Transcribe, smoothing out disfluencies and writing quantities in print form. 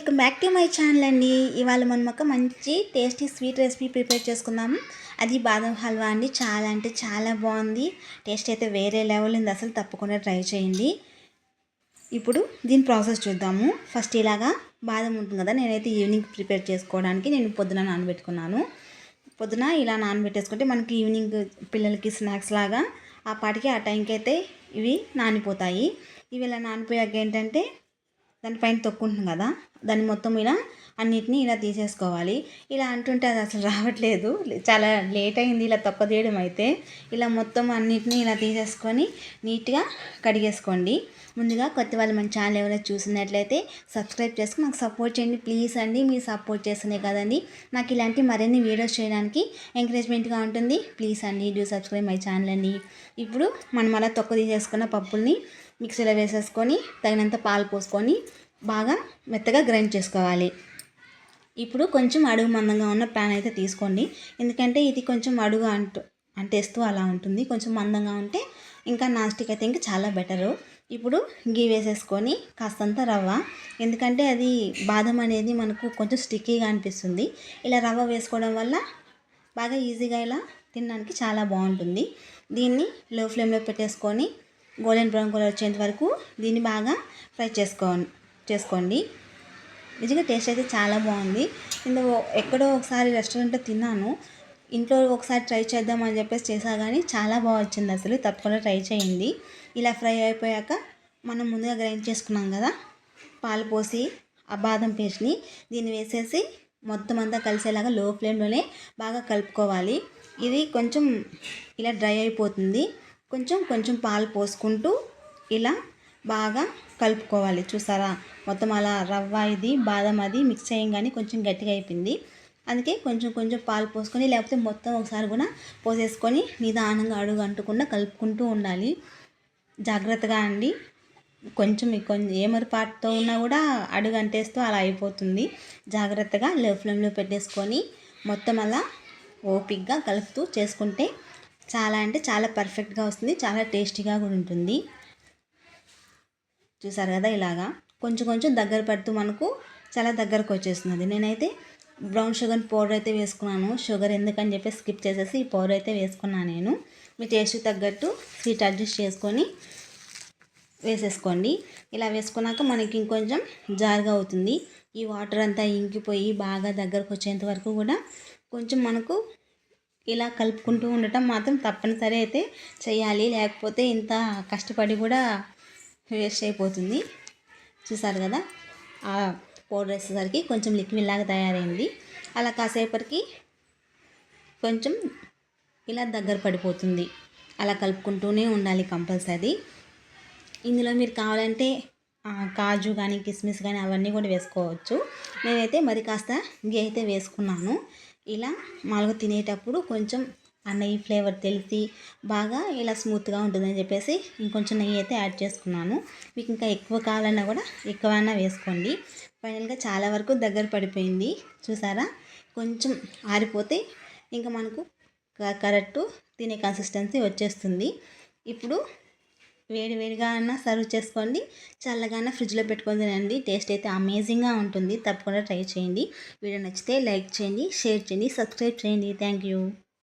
Welcome back to my channel అండి. ఇవాళ మనం ఒక మంచి టేస్టీ స్వీట్ రెసిపీ ప్రిపేర్ చేసుకుందాము. అది బాదం హల్వా అండి. చాలా అంటే చాలా బాగుంది. టేస్ట్ అయితే వేరే లెవెల్ ఉంది. అసలు తప్పకుండా ట్రై చేయండి. ఇప్పుడు దీని ప్రాసెస్ చూద్దాము. ఫస్ట్ ఇలాగా బాదం ఉంటుంది కదా, నేనైతే ఈవినింగ్ ప్రిపేర్ చేసుకోవడానికి నేను పొద్దున నానబెట్టుకున్నాను. పొద్దున ఇలా నానబెట్టేసుకుంటే మనకి ఈవినింగ్ పిల్లలకి స్నాక్స్ లాగా ఆ పాటికి ఆ టైంకి అయితే ఇవి నానిపోతాయి. ఇవి ఇలా నానిపోయాక ఏంటంటే దానిపైన తొక్కుంటుంది కదా, దాన్ని మొత్తం ఇలా అన్నిటినీ ఇలా తీసేసుకోవాలి. ఇలా అంటుంటే అది అసలు రావట్లేదు, చాలా లేట్ అయింది ఇలా తొక్క తీయడం అయితే. ఇలా మొత్తం అన్నిటినీ ఇలా తీసేసుకొని నీట్గా కడిగేసుకోండి. ముందుగా కొత్త వాళ్ళు మన ఛానల్ ఎవరైనా చూసినట్లయితే సబ్స్క్రైబ్ చేసుకుని నాకు సపోర్ట్ చేయండి ప్లీజ్ అండి. మీరు సపోర్ట్ చేస్తేనే కదండి నాకు ఇలాంటి మరిన్ని వీడియోస్ చేయడానికి ఎంకరేజ్మెంట్గా ఉంటుంది. ప్లీజ్ అండి డూ సబ్స్క్రైబ్ మై ఛానల్ అండి. ఇప్పుడు మనం అలా తొక్క తీసేసుకున్న పప్పుల్ని మిక్సీలో వేసేసుకొని తగినంత పాలు పోసుకొని బాగా మెత్తగా గ్రైండ్ చేసుకోవాలి. ఇప్పుడు కొంచెం అడుగు మందంగా ఉన్న ప్యాన్ అయితే తీసుకోండి, ఎందుకంటే ఇది కొంచెం అడుగు అంటేస్తూ అలా ఉంటుంది. కొంచెం మందంగా ఉంటే ఇంకా నాన్ స్టిక్ అయితే ఇంకా చాలా బెటరు. ఇప్పుడు గీ వేసేసుకొని కాస్తంత రవ్వ, ఎందుకంటే అది బాదం అనేది మనకు కొంచెం స్టిక్కీగా అనిపిస్తుంది. ఇలా రవ్వ వేసుకోవడం వల్ల బాగా ఈజీగా ఇలా తినడానికి చాలా బాగుంటుంది. దీన్ని లో ఫ్లేమ్లో పెట్టేసుకొని గోల్డెన్ బ్రౌన్ కలర్ వచ్చేంత వరకు దీన్ని బాగా ఫ్రై చేసుకోండి. నిజంగా టేస్ట్ అయితే చాలా బాగుంది. ఇందులో ఎక్కడో ఒకసారి రెస్టారెంట్లో తిన్నాను, ఇంట్లో ఒకసారి ట్రై చేద్దామని చెప్పేసి చేసా కానీ చాలా బాగా వచ్చింది. అసలు తప్పకుండా ట్రై చేయండి. ఇలా ఫ్రై అయిపోయాక మనం ముందుగా గ్రైండ్ చేసుకున్నాం కదా పాలు పోసి ఆ బాదం పేస్ట్ని దీన్ని వేసేసి మొత్తం అంతా కలిసేలాగా లో ఫ్లేమ్లోనే బాగా కలుపుకోవాలి. ఇది కొంచెం ఇలా డ్రై అయిపోతుంది. కొంచెం కొంచెం పాలు పోసుకుంటూ ఇలా బాగా కలుపుకోవాలి. చూసారా, మొత్తం అలా రవ్వ ఇది బాదం అది మిక్స్ చేయగానే కొంచెం గట్టిగా అయిపోయింది. అందుకే కొంచెం కొంచెం పాలు పోసుకొని, లేకపోతే మొత్తం ఒకసారి కూడా పోసేసుకొని నిదానంగా అడుగు అంటకుండా కలుపుకుంటూ ఉండాలి. జాగ్రత్తగా అండి, కొంచెం ఏమరపాటుతో ఉన్నా కూడా అడుగు అంటేస్తూ అలా అయిపోతుంది. జాగ్రత్తగా లో ఫ్లేమ్లో పెట్టేసుకొని మొత్తం అలా ఓపిక్గా కలుపుతూ చేసుకుంటే చాలా అంటే చాలా పర్ఫెక్ట్గా వస్తుంది. చాలా టేస్టీగా కూడా ఉంటుంది. చూసారు కదా, ఇలాగా కొంచెం కొంచెం దగ్గర పడుతూ మనకు చాలా దగ్గరకు వచ్చేస్తుంది. నేనైతే బ్రౌన్ షుగర్ పౌడర్ అయితే వేసుకున్నాను. షుగర్ ఎందుకని చెప్పి స్కిప్ చేసేసి ఈ పౌడర్ అయితే వేసుకున్నాను నేను. మీ టేస్ట్కి తగ్గట్టు స్వీట్ అడ్జస్ట్ చేసుకొని వేసేసుకోండి. ఇలా వేసుకున్నాక మనకి ఇంకొంచెం జారుగా అవుతుంది. ఈ వాటర్ అంతా ఇంకిపోయి బాగా దగ్గరకు వచ్చేంత వరకు కూడా కొంచెం మనకు ఇలా కలుపుకుంటూ ఉండటం మాత్రం తప్పనిసరి అయితే చేయాలి, లేకపోతే ఇంత కష్టపడి కూడా వేస్ట్ అయిపోతుంది. చూసారు కదా, ఆ పౌడర్ వేసేసరికి కొంచెం లిక్విడ్ లాగా తయారైంది. అలా కాసేపటికి కొంచెం ఇలా దగ్గర పడిపోతుంది. అలా కలుపుకుంటూనే ఉండాలి కంపల్సరీ. ఇందులో మీరు కావాలంటే కాజు కానీ కిస్మిస్ కానీ అవన్నీ కూడా వేసుకోవచ్చు. నేనైతే మరి కాస్త గీ అయితే వేసుకున్నాను. ఇలా మామూలుగా తినేటప్పుడు కొంచెం ఆ నెయ్యి ఫ్లేవర్ తెలిసి బాగా ఇలా స్మూత్గా ఉంటుందని చెప్పేసి ఇంకొంచెం నెయ్యి అయితే యాడ్ చేసుకున్నాను. మీకు ఇంకా ఎక్కువ కావాలన్నా కూడా ఎక్కువైనా వేసుకోండి. ఫైనల్గా చాలా వరకు దగ్గర పడిపోయింది. చూసారా, కొంచెం ఆరిపోతే ఇంకా మనకు కరెక్ట్ తినే కన్సిస్టెన్సీ వచ్చేస్తుంది. ఇప్పుడు వేడివేడిగా అన్నా సర్వ్ చేసుకోండి, చల్లగా అన్నా ఫ్రిడ్జ్లో పెట్టుకొని తినండి. టేస్ట్ అయితే అమేజింగ్గా ఉంటుంది. తప్పకుండా ట్రై చేయండి. వీడియో నచ్చితే లైక్ చేయండి, షేర్ చేయండి, సబ్స్క్రైబ్ చేయండి. Thank you.